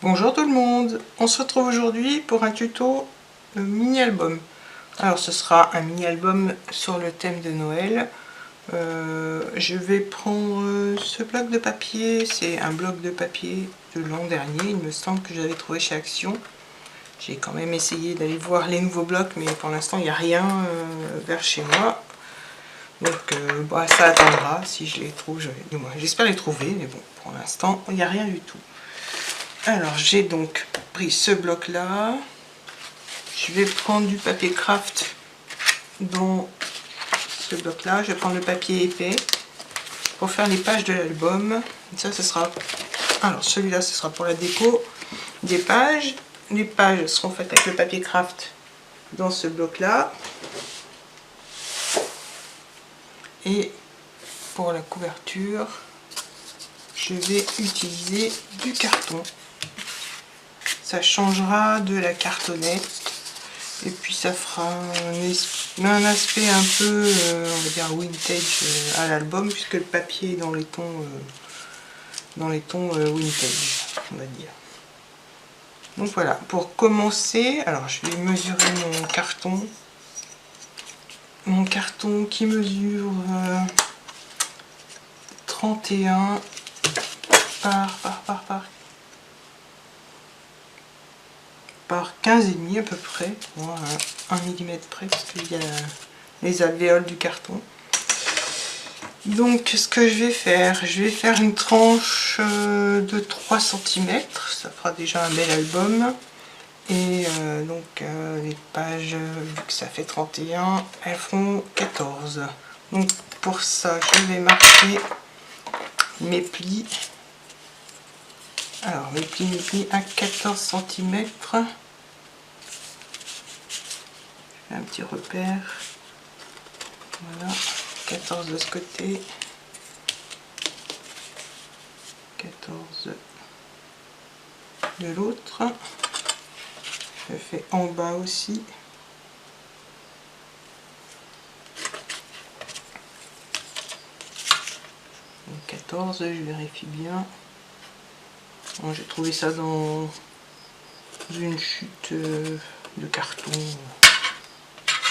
Bonjour tout le monde, on se retrouve aujourd'hui pour un tuto mini-album. Alors ce sera un mini-album sur le thème de Noël. Je vais prendre ce bloc de papier, c'est un bloc de papier de l'an dernier, il me semble que j'avais trouvé chez Action. J'ai quand même essayé d'aller voir les nouveaux blocs, mais pour l'instant il n'y a rien vers chez moi. Donc ça attendra, si je les trouve, j'espère les trouver, mais bon, pour l'instant il n'y a rien du tout. Alors j'ai donc pris ce bloc là, je vais prendre du papier craft dans ce bloc là, je vais prendre le papier épais pour faire les pages de l'album. Ça ce sera, alors celui-là ce sera pour la déco des pages, les pages seront faites avec le papier craft dans ce bloc là, et pour la couverture je vais utiliser du carton. Ça changera de la cartonnette et puis ça fera un aspect un peu on va dire vintage à l'album, puisque le papier est dans les tons vintage, on va dire. Donc voilà, pour commencer, alors je vais mesurer mon carton qui mesure 31 par 15,5 à peu près, à 1 mm près, parce qu'il y a les alvéoles du carton. Donc ce que je vais faire une tranche de 3 cm, ça fera déjà un bel album. Et donc les pages, vu que ça fait 31, elles feront 14. Donc pour ça, je vais marquer mes plis. Alors mes plis à 14 cm. Un petit repère. Voilà, 14 de ce côté. 14 de l'autre. Je fais en bas aussi. Donc 14, je vérifie bien. Bon, j'ai trouvé ça dans une chute de carton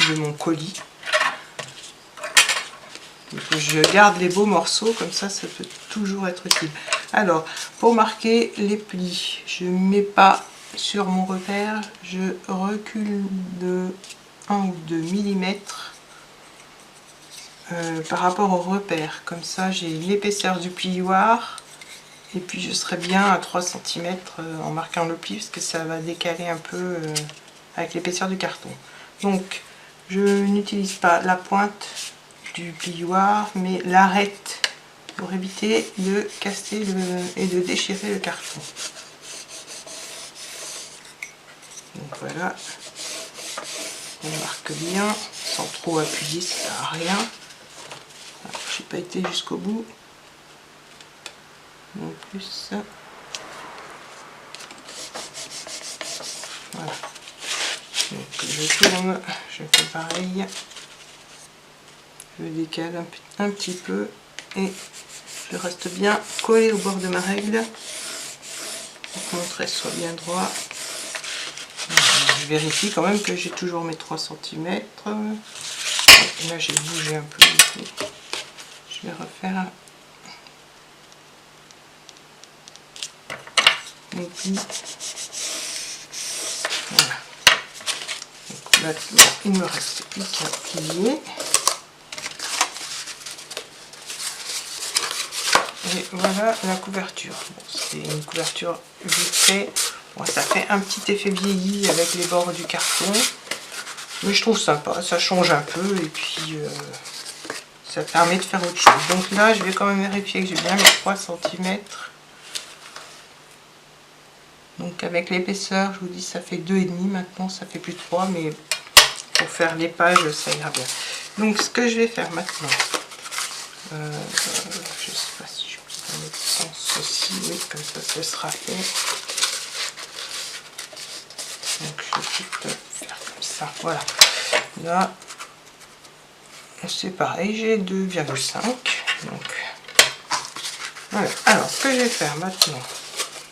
de mon colis. Donc, je garde les beaux morceaux, comme ça peut toujours être utile. Alors, pour marquer les plis, je ne mets pas sur mon repère, je recule de 1 ou 2 mm par rapport au repère. Comme ça, j'ai l'épaisseur du plioir. Et puis je serai bien à 3 cm en marquant le pli, parce que ça va décaler un peu avec l'épaisseur du carton. Donc je n'utilise pas la pointe du plioir, mais l'arête, pour éviter de casser et de déchirer le carton. Donc voilà, on marque bien, sans trop appuyer, ça sert à rien. J'ai pas été jusqu'au bout. En plus, voilà. Donc je tourne, je fais pareil, je décale un petit peu et je reste bien collé au bord de ma règle pour que mon trait soit bien droit. Je vérifie quand même que j'ai toujours mes 3 cm. Là j'ai bougé un peu du coup. Je vais refaire mes plis. Voilà. Donc maintenant il me reste plus qu'à plier. Et voilà la couverture. Bon, c'est une couverture vitrée. Bon, ça fait un petit effet vieilli avec les bords du carton. Mais je trouve sympa, ça change un peu et puis ça permet de faire autre chose. Donc là, je vais quand même vérifier que j'ai bien mes 3 cm. Donc avec l'épaisseur, je vous dis, ça fait 2,5 maintenant, ça fait plus 3, mais pour faire les pages, ça ira bien. Donc ce que je vais faire maintenant, je ne sais pas si je peux mettre sans ceci, oui, comme ça, ce sera fait. Donc je peux faire comme ça, voilà. Là, c'est pareil, j'ai 2,5. Donc voilà. Alors ce que je vais faire maintenant,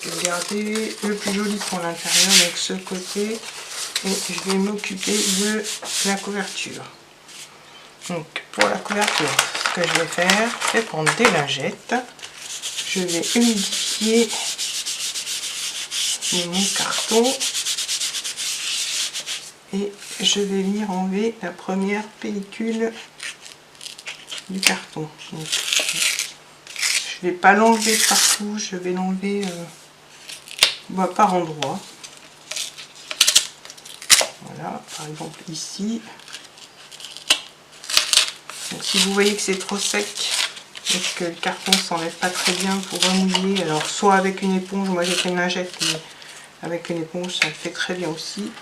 Je vais garder le plus joli pour l'intérieur, donc ce côté, et je vais m'occuper de la couverture. Donc pour la couverture, ce que je vais faire, c'est prendre des lingettes. Je vais humidifier mon carton et je vais venir enlever la première pellicule du carton. Donc, je vais pas l'enlever partout, je vais l'enlever par endroit. Voilà, par exemple ici. Donc, si vous voyez que c'est trop sec et que le carton s'enlève pas très bien, vous remouillez. Alors soit avec une éponge, moi j'ai fait une lingette, mais avec une éponge ça le fait très bien aussi.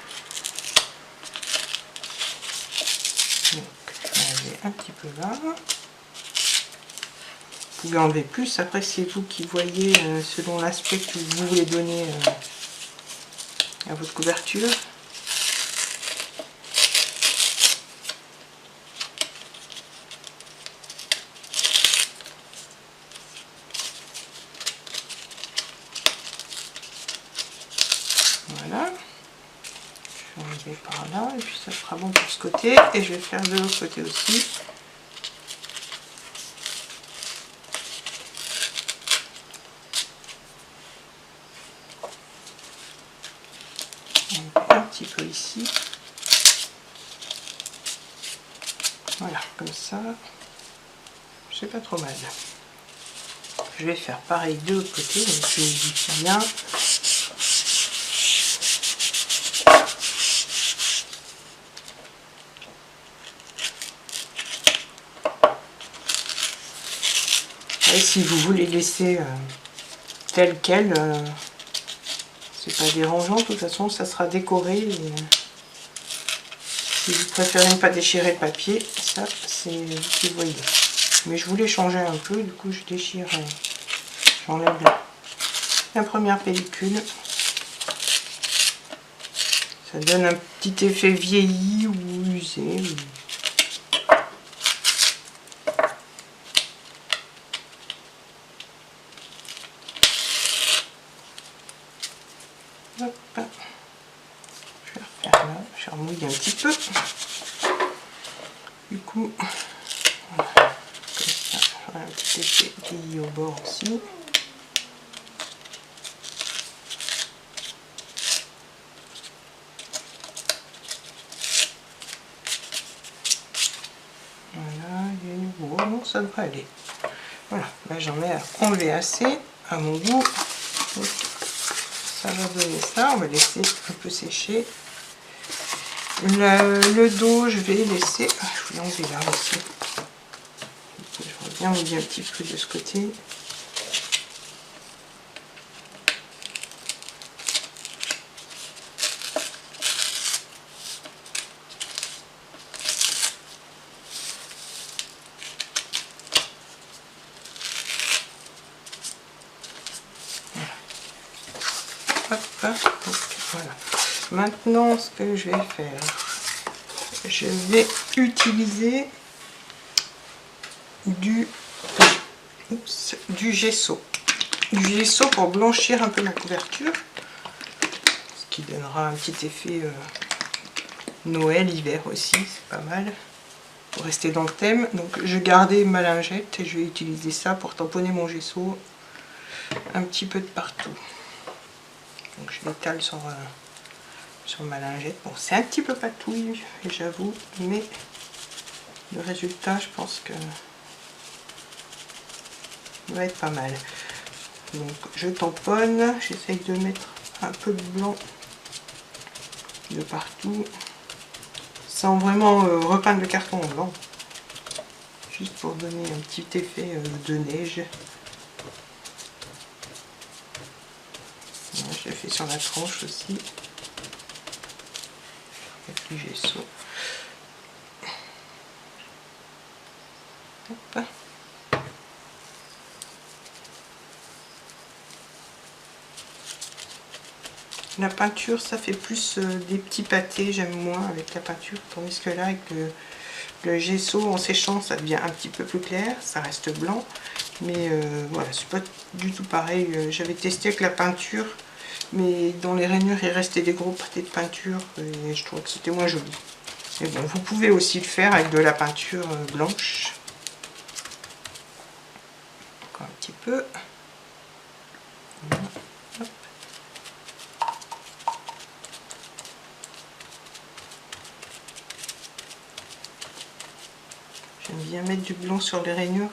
Donc je vais enlever un petit peu là. Vous pouvez enlever plus, après c'est vous qui voyez selon l'aspect que vous voulez donner à votre couverture. Voilà, je vais enlever par là et puis ça sera bon pour ce côté et je vais faire de l'autre côté aussi. Un petit peu ici. Voilà, comme ça, c'est pas trop mal. Je vais faire pareil de l'autre côté, donc je humidifie bien. Et si vous voulez laisser tel quel, c'est pas dérangeant, de toute façon ça sera décoré. Et, si vous préférez ne pas déchirer le papier, ça c'est vous qui voyez. Mais je voulais changer un peu, du coup je déchire, j'enlève la première pellicule. Ça donne un petit effet vieilli ou usé. Hop. Je vais refaire là, je vais remouiller un petit peu. Du coup, voilà, comme ça, j'aurai un petit effet vieilli au bord aussi. Voilà, il est beau, bon, ça devrait aller. Voilà, là j'en ai à enlever assez à mon goût. Ça va donner ça, on va laisser un peu sécher. Le dos, je vais laisser. Ah, je vais l'enlever là aussi. Je reviens mouiller un petit peu de ce côté. Hop, donc, voilà. Maintenant, ce que je vais faire, je vais utiliser du gesso. Du gesso pour blanchir un peu la couverture. Ce qui donnera un petit effet Noël, hiver aussi, c'est pas mal. Pour rester dans le thème. Donc je gardais ma lingette et je vais utiliser ça pour tamponner mon gesso un petit peu de partout. Donc je l'étale sur ma lingette. Bon, c'est un petit peu patouille, j'avoue, mais le résultat, je pense que va être pas mal. Donc je tamponne, j'essaye de mettre un peu de blanc de partout, sans vraiment repeindre le carton en blanc, juste pour donner un petit effet de neige. Voilà, je l'ai fait sur la tranche aussi, avec du gesso. Hop. La peinture, ça fait plus des petits pâtés, j'aime moins avec la peinture, tandis que là, avec le gesso en séchant, ça devient un petit peu plus clair, ça reste blanc. Mais voilà, c'est pas du tout pareil. J'avais testé avec la peinture, mais dans les rainures il restait des gros pâtés de peinture et je trouvais que c'était moins joli. Mais bon, vous pouvez aussi le faire avec de la peinture blanche. Encore un petit peu. Hop. J'aime bien mettre du blanc sur les rainures.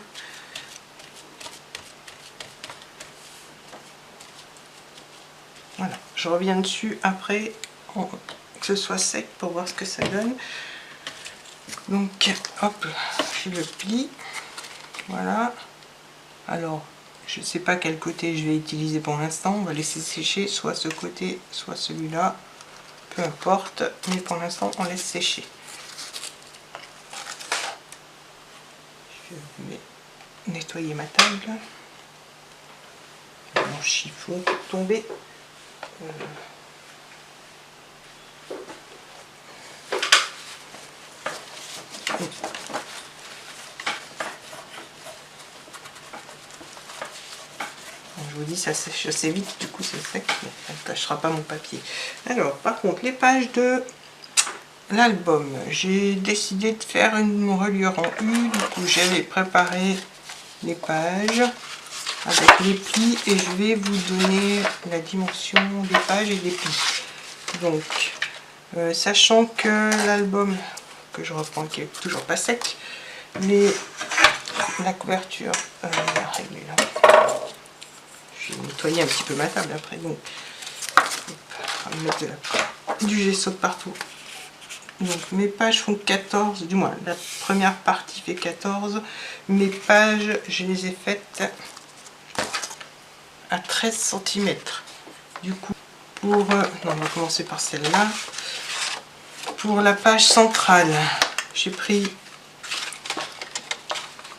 Voilà, je reviens dessus après, que ce soit sec pour voir ce que ça donne. Donc, hop, je le plie. Voilà. Alors, je ne sais pas quel côté je vais utiliser pour l'instant. On va laisser sécher soit ce côté, soit celui-là. Peu importe, mais pour l'instant, on laisse sécher. Je vais nettoyer ma table. Mon chiffon peut tomber. Je vous dis, ça sèche assez vite, du coup c'est sec, mais ça ne tâchera pas mon papier. Alors, par contre, les pages de l'album, j'ai décidé de faire une reliure en U, du coup j'avais préparé les pages avec les plis et je vais vous donner la dimension des pages et des plis. Donc, sachant que l'album, que je reprends, qui est toujours pas sec, mais la couverture, réglée là. Je vais nettoyer un petit peu ma table après, donc on va mettre du gesso de partout. Donc mes pages font 14, du moins la première partie fait 14. Mes pages, je les ai faites à 13 cm. Du coup, pour... non, on va commencer par celle-là. Pour la page centrale, j'ai pris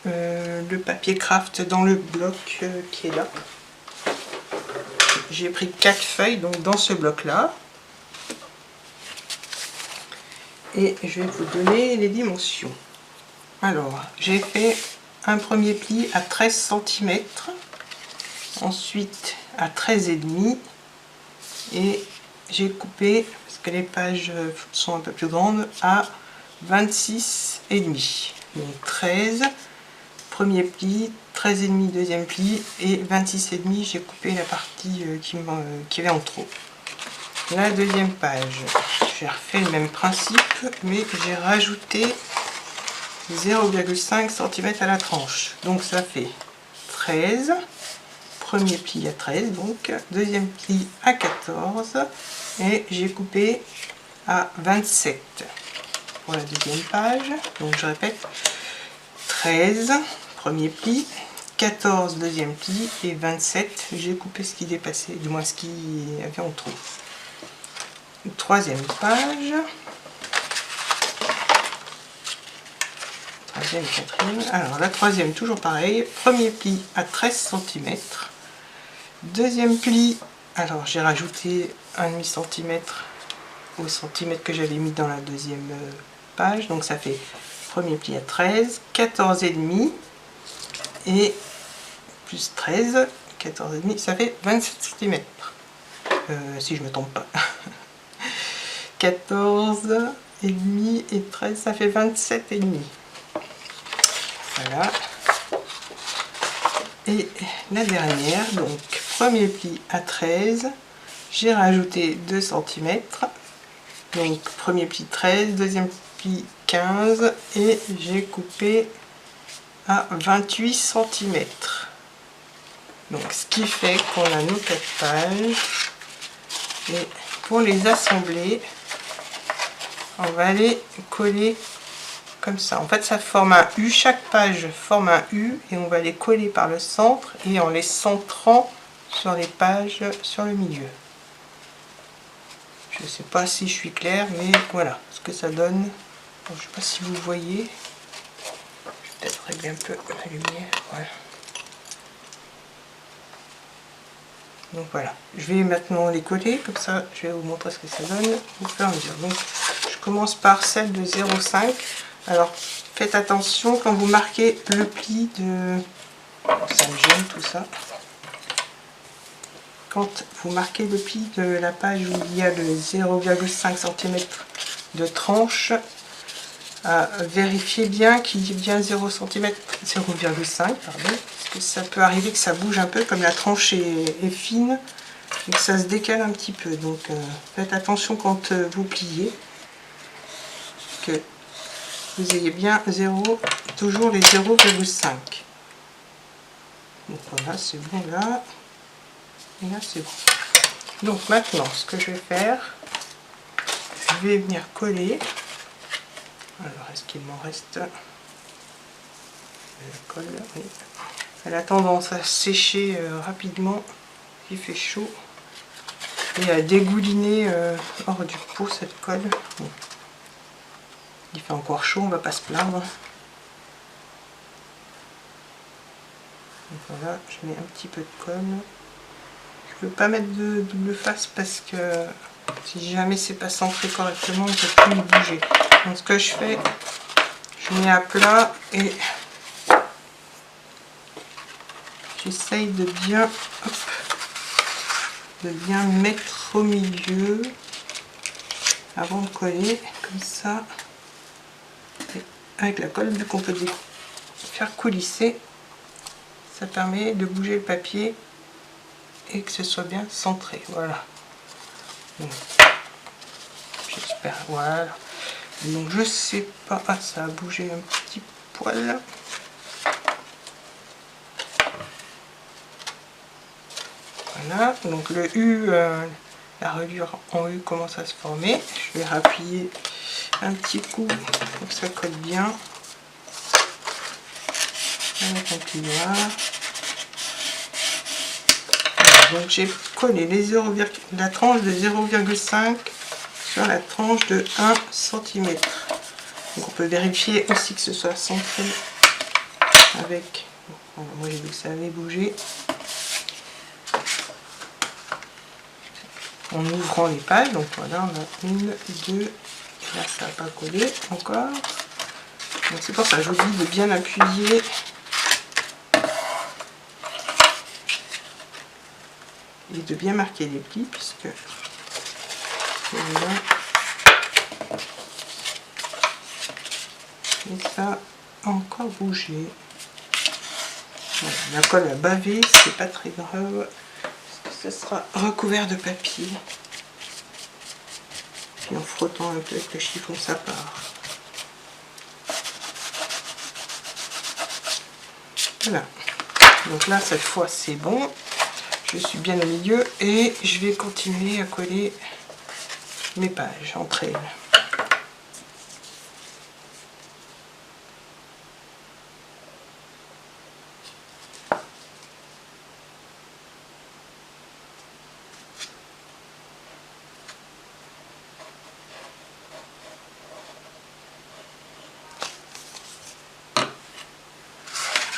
le papier craft dans le bloc qui est là. J'ai pris 4 feuilles donc dans ce bloc là et je vais vous donner les dimensions. Alors j'ai fait un premier pli à 13 cm, ensuite à 13,5 et j'ai coupé, parce que les pages sont un peu plus grandes, à 26,5. Donc 13, premier pli, 13,5 deuxième pli et 26,5 j'ai coupé la partie qui avait en trop. La deuxième page, j'ai refait le même principe mais j'ai rajouté 0,5 cm à la tranche, donc ça fait 13, premier pli à 13, donc deuxième pli à 14 et j'ai coupé à 27 pour la deuxième page. Donc je répète, 13 premier pli, 14 deuxième pli et 27 j'ai coupé ce qui dépassait, du moins ce qui avait en trop. Troisième page, troisième, quatrième. Alors la troisième toujours pareil, premier pli à 13 cm, deuxième pli, alors j'ai rajouté 1,5 cm au centimètre que j'avais mis dans la deuxième page, donc ça fait premier pli à 13, 14,5 et plus 13, 14,5, ça fait 27 cm. Si je me trompe pas. 14,5 et 13, ça fait 27,5. Voilà. Et la dernière, donc premier pli à 13, j'ai rajouté 2 cm. Donc premier pli 13, deuxième pli 15 et j'ai coupé à 28 cm. Donc ce qui fait qu'on a nos 4 pages. Et pour les assembler, on va les coller comme ça. En fait ça forme un U, chaque page forme un U et on va les coller par le centre et en les centrant sur les pages sur le milieu. Je ne sais pas si je suis claire, mais voilà ce que ça donne. Je ne sais pas si vous voyez. Je vais peut-être régler un peu la lumière. Voilà. Donc voilà, je vais maintenant les coller, comme ça je vais vous montrer ce que ça donne au fur et à mesure. Donc je commence par celle de 0,5. Alors faites attention quand vous marquez le pli Ça me gêne tout ça. Quand vous marquez le pli de la page où il y a le 0,5 cm de tranche, vérifiez bien qu'il y ait bien 0,5 cm, pardon, parce que ça peut arriver que ça bouge un peu, comme la tranche est fine, et que ça se décale un petit peu. Donc faites attention quand vous pliez, que vous ayez bien toujours les 0,5. Donc voilà, c'est bon là. Et là c'est bon. Donc maintenant ce que je vais faire, je vais venir coller. Alors est-ce qu'il m'en reste de la colle? Oui. Elle a tendance à sécher rapidement, il fait chaud, et à dégouliner hors du pot cette colle. Bon. Il fait encore chaud, on va pas se plaindre. Donc voilà, je mets un petit peu de colle. Je ne peux pas mettre de double face parce que si jamais c'est pas centré correctement, on ne peut plus le bouger. Donc ce que je fais, je mets à plat et j'essaye de bien, hop, de bien mettre au milieu avant de coller, comme ça. Et avec la colle, vu qu'on peut faire coulisser, ça permet de bouger le papier et que ce soit bien centré. Voilà. J'espère. Voilà. Donc je sais pas. Ah, ça a bougé un petit poil. Voilà. Donc le U, la reliure en U commence à se former. Je vais rappuyer un petit coup pour que ça colle bien. Avec un plioir. Donc j'ai collé la tranche de 0,5 sur la tranche de 1 cm. Donc on peut vérifier aussi que ce soit centré avec... Voilà, moi j'ai vu que ça avait bougé. En ouvrant les pages, donc voilà, on a une, deux, et là ça n'a pas collé encore. Donc c'est pour ça que je vous dis de bien appuyer. Et de bien marquer les plis, puisque voilà. Et ça a encore bougé. Voilà, la colle a bavé, c'est pas très grave, parce que ça sera recouvert de papier. Puis en frottant un peu avec le chiffon, ça part. Voilà. Donc là, cette fois, c'est bon. Je suis bien au milieu et je vais continuer à coller mes pages entre elles.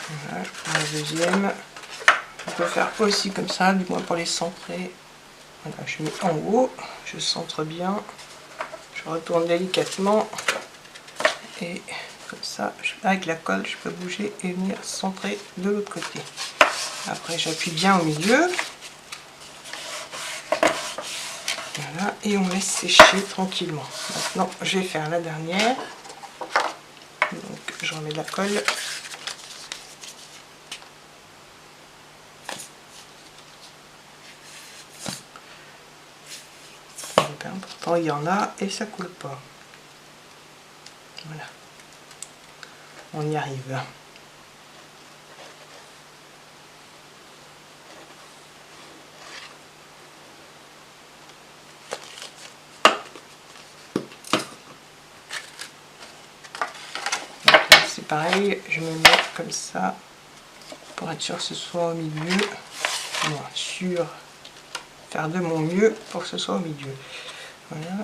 Voilà, la deuxième. On peut faire aussi comme ça, du moins pour les centrer. Voilà, je mets en haut, je centre bien, je retourne délicatement et comme ça, avec la colle, je peux bouger et venir centrer de l'autre côté. Après, j'appuie bien au milieu. Voilà, et on laisse sécher tranquillement. Maintenant, je vais faire la dernière. Donc, je remets de la colle. Important, il y en a et ça coule pas. Voilà. On y arrive. C'est pareil, je me mets comme ça pour être sûr que ce soit au milieu. Voilà, sûr, faire de mon mieux pour que ce soit au milieu. Voilà.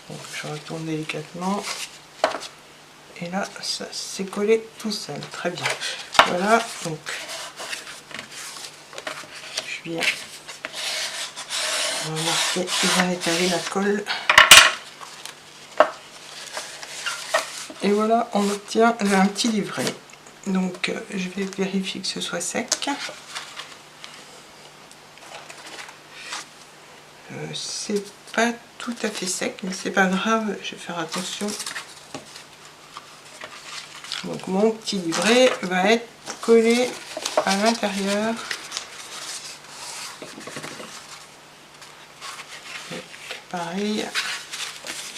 Donc, je retourne délicatement. Et là, ça s'est collé tout seul. Très bien. Voilà, donc je viens marquer et bien étaler la colle. Et voilà, on obtient un petit livret. Donc je vais vérifier que ce soit sec. C'est pas tout à fait sec, mais c'est pas grave, je vais faire attention. Donc mon petit livret va être collé à l'intérieur. Pareil,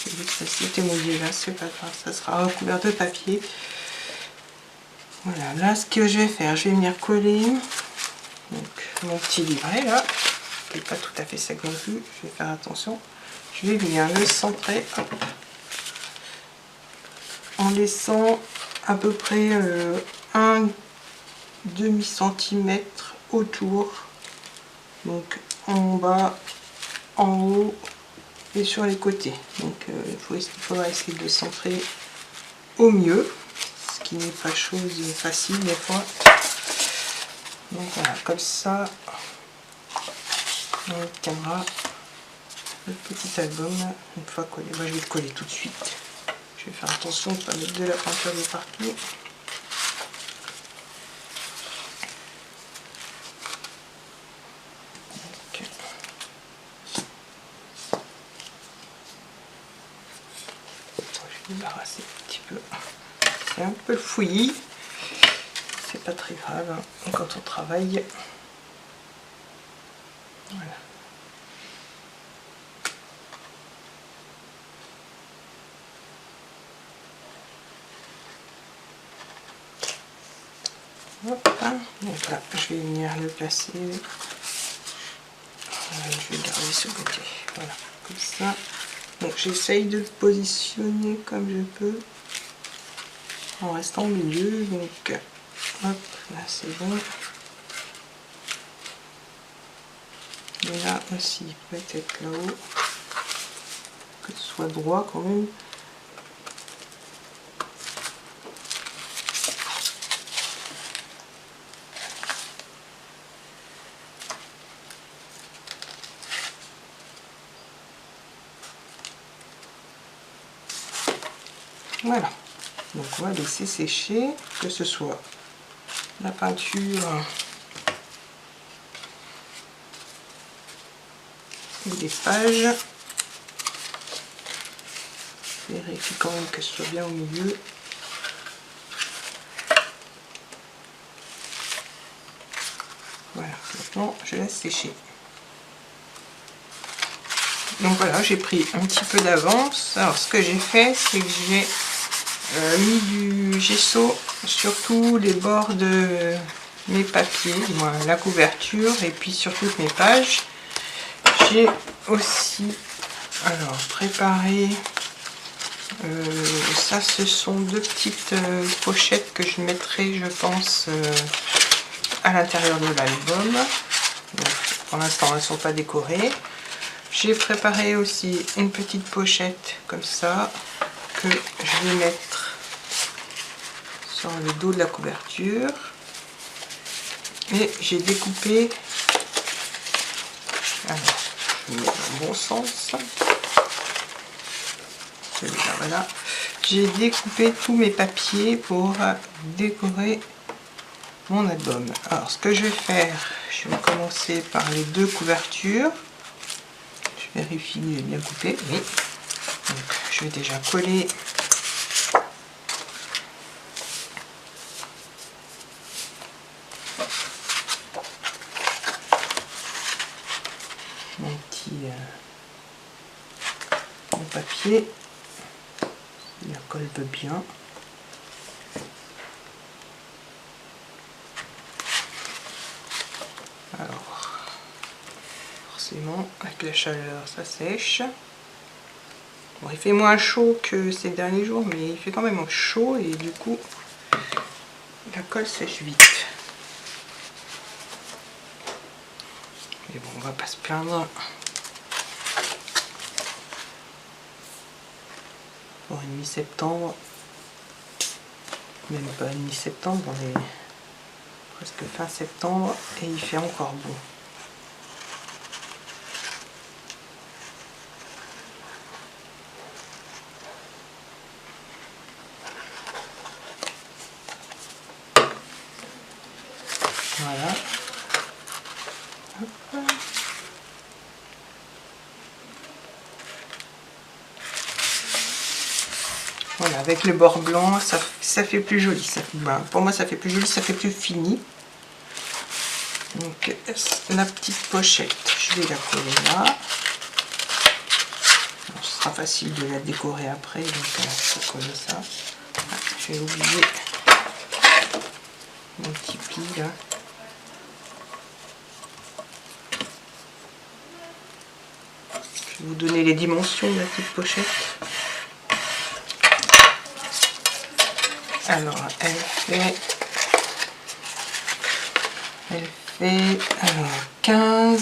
j'ai vu que ça s'était mouillé là, c'est pas grave, ça sera recouvert de papier. Voilà, là ce que je vais faire, je vais venir coller donc, mon petit livret là, qui n'est pas tout à fait sec non plus, je vais faire attention. Je vais venir le centrer, hop, en laissant à peu près un demi-centimètre autour, donc en bas, en haut et sur les côtés. Donc il faudra essayer de centrer au mieux, ce qui n'est pas chose facile des fois. Donc voilà, comme ça on obtiendra le petit album une fois collé. Moi, je vais le coller tout de suite. Je vais faire attention de ne pas mettre de la peinture de partout. Okay. Je vais débarrasser un petit peu. C'est un peu fouillis. C'est pas très grave hein, quand on travaille. Voilà. Hop, donc là, je vais venir le placer. Je vais garder ce côté. Voilà, comme ça. Donc j'essaye de le positionner comme je peux en restant au milieu. Donc hop, là c'est bon. Et là aussi, peut-être là-haut. Que ce soit droit quand même. Voilà, donc on va laisser sécher, que ce soit la peinture ou les pages. Vérifie quand même que ce soit bien au milieu. Voilà, maintenant je laisse sécher. Donc voilà, j'ai pris un petit peu d'avance. Alors ce que j'ai fait, c'est que j'ai mis du gesso sur tous les bords de mes papiers, la couverture et puis sur toutes mes pages. J'ai aussi alors préparé ça, ce sont deux petites pochettes que je mettrai, je pense, à l'intérieur de l'album. Pour l'instant, elles ne sont pas décorées. J'ai préparé aussi une petite pochette comme ça que je vais mettre sur le dos de la couverture. Et j'ai découpé, alors je vais mettre dans le bon sens, celui-là, voilà. J'ai découpé tous mes papiers pour décorer mon album. Alors ce que je vais faire, je vais commencer par les deux couvertures. Je vérifie que j'ai bien coupé, oui. Donc, je vais déjà coller mon petit mon papier. Il colle bien. Alors, forcément, avec la chaleur, ça sèche. Bon, il fait moins chaud que ces derniers jours, mais il fait quand même chaud et du coup, la colle sèche vite. Mais bon, on va pas se plaindre. Pour une mi-septembre, même pas une mi-septembre, on est presque fin septembre et il fait encore beau. Voilà, avec le bord blanc, ça fait plus joli. Pour moi, ça fait plus joli, ça fait plus fini. Donc, la petite pochette, je vais la coller là. Alors, ce sera facile de la décorer après, donc je colle ça. Ah, j'ai oublié mon petit pli là. Je vais vous donner les dimensions de la petite pochette. Alors, elle fait alors, 15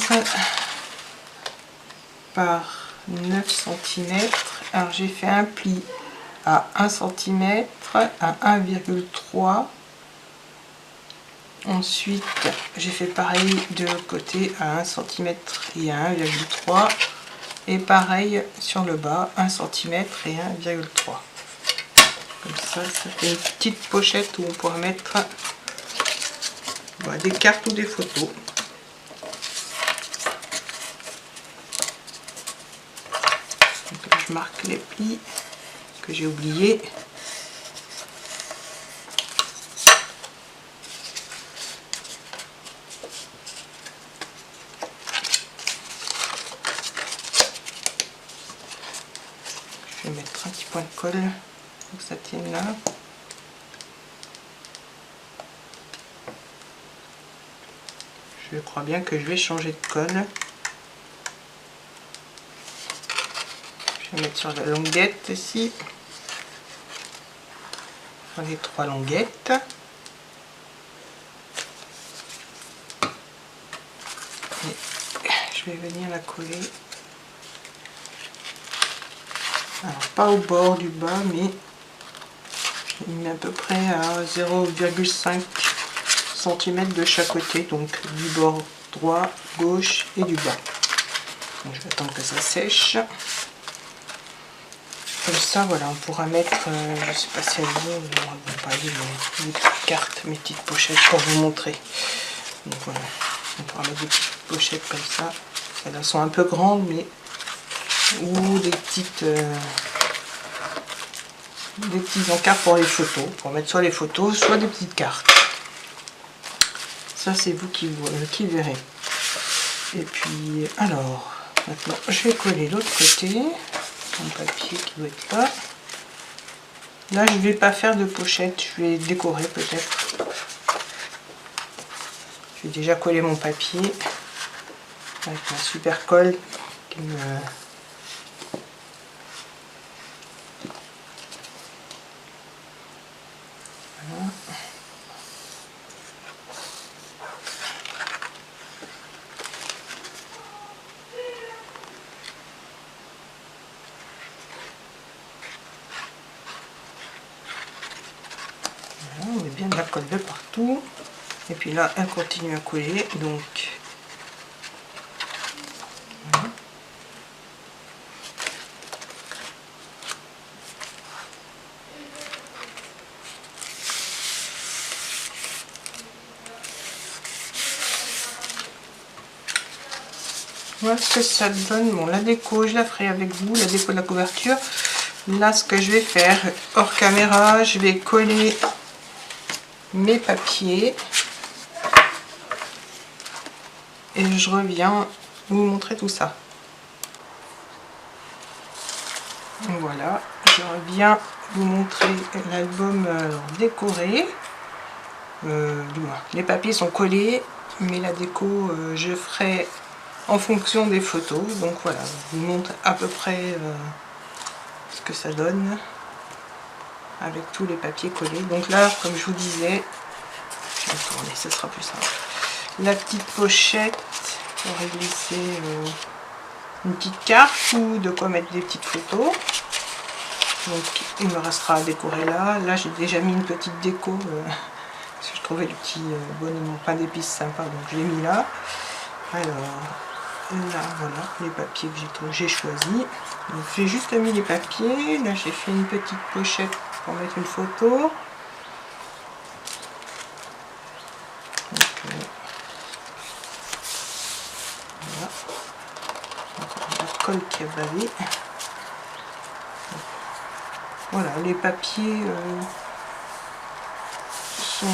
par 9 cm. Alors, j'ai fait un pli à 1 cm, à 1,3. Ensuite, j'ai fait pareil de l'autre côté à 1 cm et à 1,3. Et pareil sur le bas, 1 cm et 1,3. Comme ça fait une petite pochette où on pourra mettre des cartes ou des photos. Donc, je marque les plis que j'ai oubliés. Je vais mettre un petit point de colle pour que ça tienne là. Je crois bien que je vais changer de colle. Je vais mettre sur la languette ici. Sur les 3 languettes. Et je vais venir la coller. Alors pas au bord du bas, mais je mets à peu près à 0,5 cm de chaque côté, donc du bord droit, gauche et du bas. Donc, je vais attendre que ça sèche. Comme ça, voilà, on pourra mettre, je sais pas si elles vont, pas mes petites cartes, mes petites pochettes pour vous montrer. Donc voilà, on pourra mettre des petites pochettes comme ça. Elles sont un peu grandes, mais ou des petits encarts pour les photos, pour mettre soit les photos, soit des petites cartes. Ça, c'est vous qui verrez. Et puis, alors, maintenant, je vais coller l'autre côté, mon papier qui doit être là. Là, je ne vais pas faire de pochette, je vais décorer peut-être. Je vais déjà coller mon papier avec ma super colle qui me... Voilà. On met bien de la colle de partout. Et puis là, elle continue à coller. Donc, voilà. Voilà ce que ça donne. Bon, la déco, je la ferai avec vous, la déco de la couverture. Là, ce que je vais faire, hors caméra, je vais coller mes papiers. Et je reviens vous montrer tout ça. Voilà, je reviens vous montrer l'album décoré. Les papiers sont collés, mais la déco, je ferai en fonction des photos. Donc voilà, je vous montre à peu près ce que ça donne avec tous les papiers collés. Donc là, comme je vous disais, je vais tourner, ce sera plus simple. La petite pochette pour glisser une petite carte ou de quoi mettre des petites photos. Donc il me restera à décorer là. Là j'ai déjà mis une petite déco parce que je trouvais le petit bonhomme en pain d'épices sympa, donc je l'ai mis là. Alors là voilà les papiers que j'ai choisis. Donc j'ai juste mis les papiers. Là j'ai fait une petite pochette pour mettre une photo. Donc, La colle qui a bavé. Voilà, les papiers sont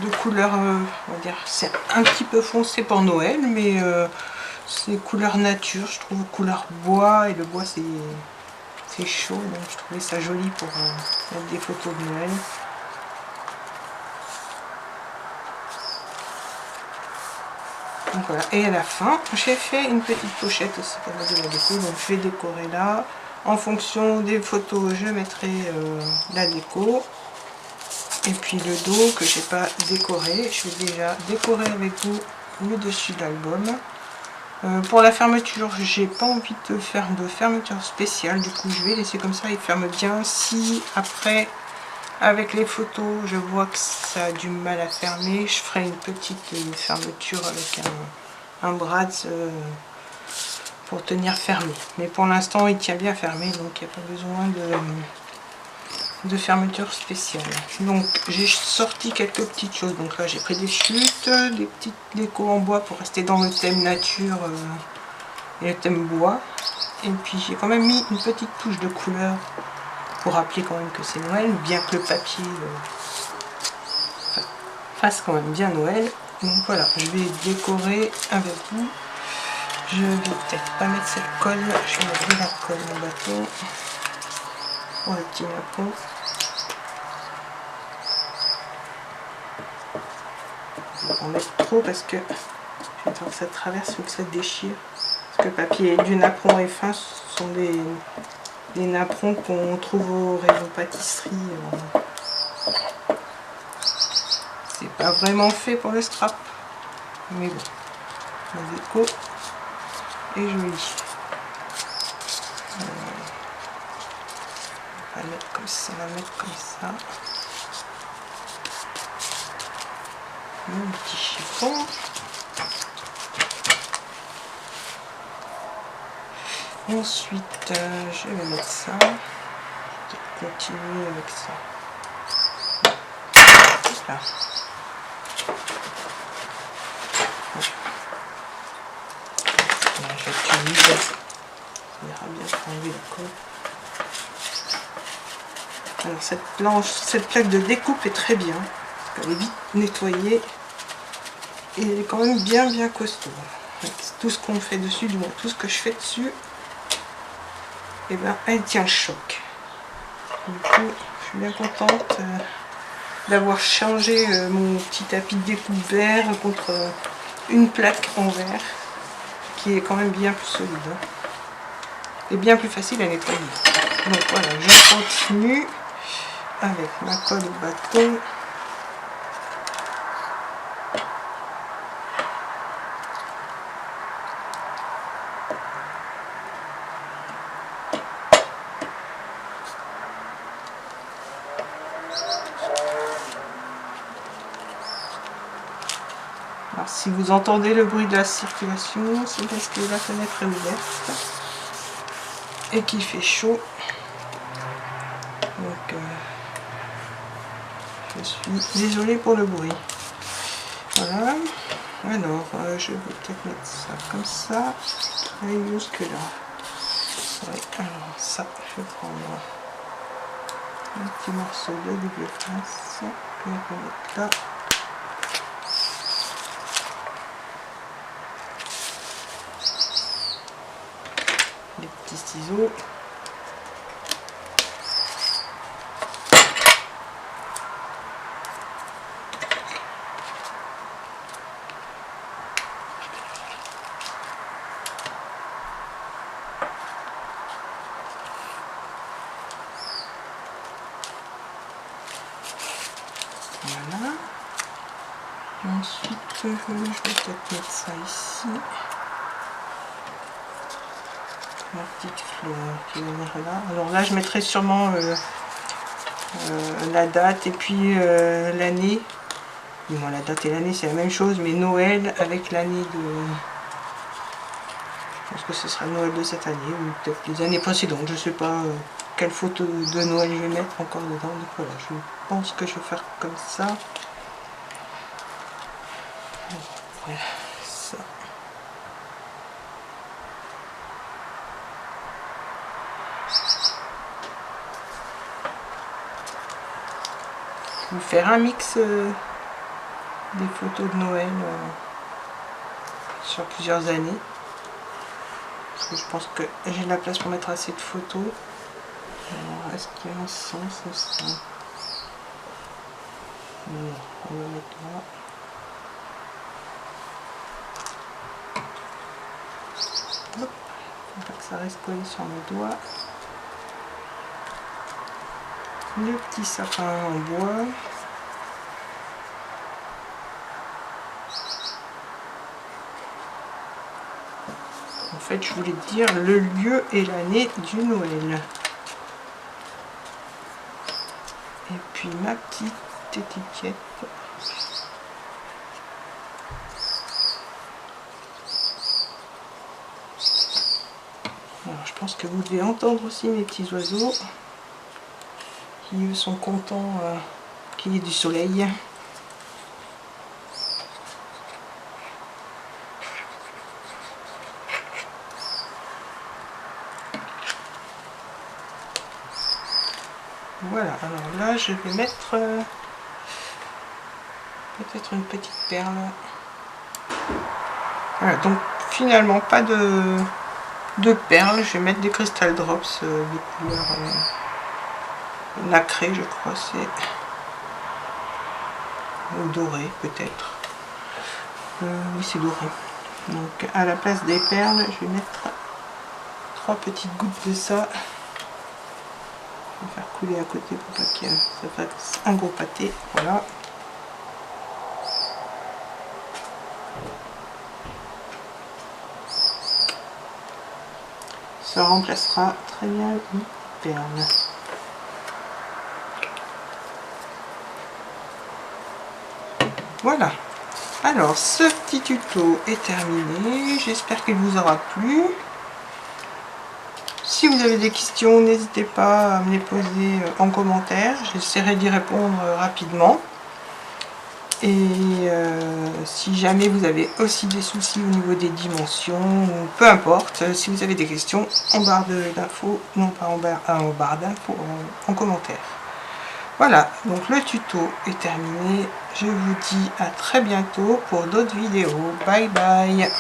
de couleur, on va dire, c'est un petit peu foncé pour Noël, mais c'est couleur nature, je trouve, couleur bois, et le bois c'est chaud, donc je trouvais ça joli pour mettre des photos de Noël. Donc voilà, et à la fin, j'ai fait une petite pochette aussi pour mettre de la déco, donc je vais décorer là. En fonction des photos, je mettrai la déco. Et puis le dos que j'ai pas décoré, je vais déjà décorer avec vous le dessus de l'album. Pour la fermeture, j'ai pas envie de faire de fermeture spéciale, du coup je vais laisser comme ça, il ferme bien. Si après, avec les photos, je vois que ça a du mal à fermer, je ferai une petite fermeture avec un brads pour tenir fermé. Mais pour l'instant, il tient bien fermé, donc il n'y a pas besoin de fermeture spéciale. Donc j'ai sorti quelques petites choses. Donc là j'ai pris des chutes, des petites décos en bois pour rester dans le thème nature et le thème bois. Et puis j'ai quand même mis une petite touche de couleur pour rappeler quand même que c'est Noël, bien que le papier fasse quand même bien Noël. Donc voilà, je vais décorer avec vous. Je vais peut-être pas mettre cette colle, je vais mettre de la colle en bâton pour le petit napon. Je vais en mettre trop parce que je vais faire que ça traverse ou que ça déchire. Parce que le papier du napperon est fin, ce sont des napperons qu'on trouve au rayon pâtisserie. C'est pas vraiment fait pour le scrap, mais bon, la déco est jolie. On va mettre comme ça, on va mettre comme ça. Mon petit chiffon. Ensuite, je vais mettre ça. Je vais continuer avec ça. Là. J'utilise. Ça ira bien pour enlever la colle. Alors cette plaque de découpe est très bien. Elle est vite nettoyée. Et elle est quand même bien costaud. Tout ce qu'on fait dessus, du moins tout ce que je fais dessus, et ben elle tient le choc. Du coup, je suis bien contente d'avoir changé mon petit tapis de découpe vert contre une plaque en verre qui est quand même bien plus solide et bien plus facile à nettoyer. Donc voilà, je continue avec ma colle au bâton. Alors si vous entendez le bruit de la circulation, c'est parce que la fenêtre est ouverte et qu'il fait chaud. Donc je suis désolée pour le bruit. Voilà. Alors je vais peut-être mettre ça comme ça. Allez jusque là. Ouais, alors ça, je vais prendre un petit morceau de double face que je vais mettre là. Des petits ciseaux. Voilà. Ensuite, je vais peut-être mettre ça ici. Ma petite fleur qui va venir là. Alors là, je mettrai sûrement la date et puis l'année. Bon, la date et l'année, c'est la même chose, mais Noël avec l'année de... Je pense que ce sera Noël de cette année, ou peut-être les années précédentes. Je ne sais pas quelle photo de Noël je vais mettre encore dedans. Donc voilà, je pense que je vais faire comme ça. Voilà, ça. vous faire un mix des photos de Noël sur plusieurs années. Parce que je pense que j'ai la place pour mettre assez de photos. Alors, est-ce qu'il y a un sens ça? Non, on va mettre là. Hop, faut pas que ça reste collé sur mes doigts. Le petit sapin en bois. En fait, je voulais dire le lieu et l'année du Noël. Et puis ma petite étiquette. Alors, je pense que vous devez entendre aussi mes petits oiseaux qui eux sont contents qu'il y ait du soleil. Voilà, alors là je vais mettre peut-être une petite perle. Voilà, donc finalement pas de perles, je vais mettre des crystal drops de couleur nacrée, je crois, c'est doré peut-être. Oui, c'est doré. Donc à la place des perles, je vais mettre 3 petites gouttes de ça. Je vais faire couler à côté pour pas que ça fasse un gros pâté. Voilà. Ça remplacera très bien une perle. Voilà. Alors, ce petit tuto est terminé. J'espère qu'il vous aura plu. Si vous avez des questions, n'hésitez pas à me les poser en commentaire. J'essaierai d'y répondre rapidement. Et si jamais vous avez aussi des soucis au niveau des dimensions, ou peu importe, si vous avez des questions, en barre d'infos, non pas en barre d'infos, en commentaire. Voilà, donc le tuto est terminé. Je vous dis à très bientôt pour d'autres vidéos. Bye bye!